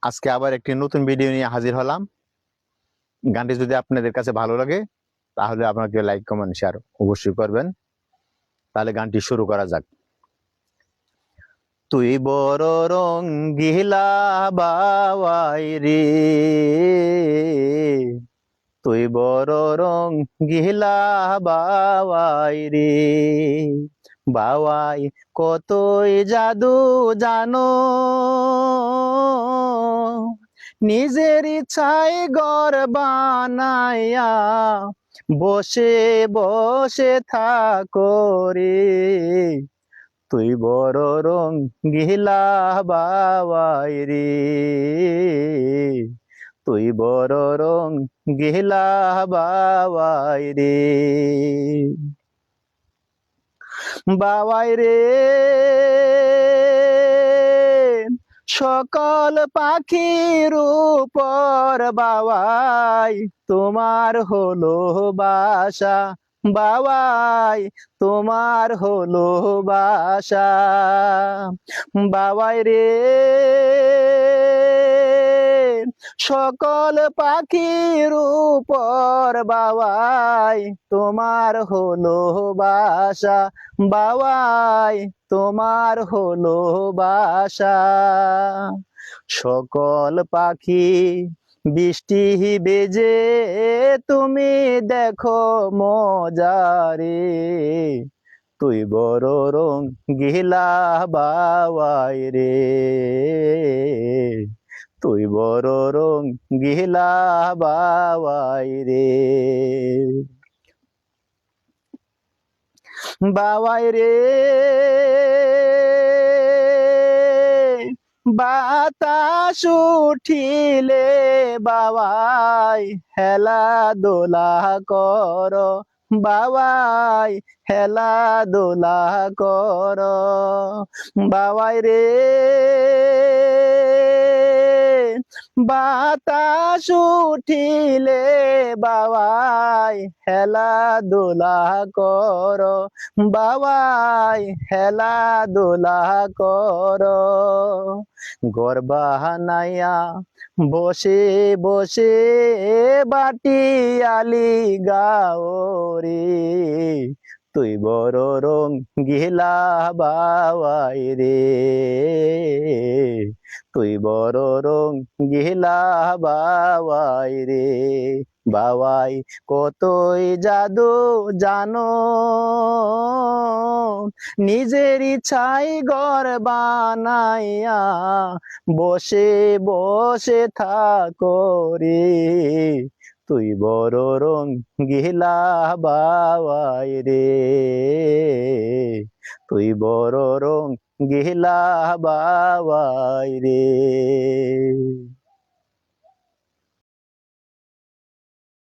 আজকে আবার একটি নতুন ভিডিও নিয়ে হাজির হলাম। গানটি যদি আপনাদের কাছে ভালো লাগে তাহলে আপনাকে লাইক কমেন্ট শেয়ার অবশ্যই করবেন। তাহলে গানটি শুরু করা যাক। তুই বড় রঙ্গিলা বাওয়াই রে, তুই বড় রঙ্গিলা বাওয়াই রে, বাওয়াই কতই জাদু জানো, নিজের ইচ্ছায় ঘর বানাইয়া বসে বসে থাকো রে, তুই বড় রঙ্গিলা বাওয়াই রে, তুই বড় রঙ্গিলা বাওয়াই রে, বাওয়াই রে সকল পাখির উপর বাওয়াই তোমার হলো বাসা, বাওয়াই তোমার হলো বাসা, বাওয়াই রে সকল পাখির উপর বাওয়াই তোমার হলো বাসা, বাওয়াই তোমার হলো বাসা, সকল পাখি বৃষ্টি বেজে তুমি দেখো মজারে, তুই বড় রঙ্গিলা বাওয়াই রে, তুই বড় রঙ্গিলা বাওয়াই রে, বাওয়াই রে বাতাস উঠিলে বাওয়াই হেলা দোলা কর, বাওয়াই হেলা দোলা কর, বাওয়াই রে বাতাস উঠিলে বাওয়াই হেলা দোলা কর, বাওয়াই হেলা দোলা কর, ঘর বানাইয়া বসে বসে বাটি আলি গাও রে, তুই বড় রঙ্গিলা বাওয়াই রে, তুই বড় রঙ্গিলা বাওয়াই রে, বাওয়াই কতই জাদু জানো, নিজের ইচ্ছায় ঘর বানাইয়া বসে বসে থাকো রে, তুই বড় রঙ্গিলা বাওয়াই রে, তুই বড় রঙ্গিলা বাওয়াই রে।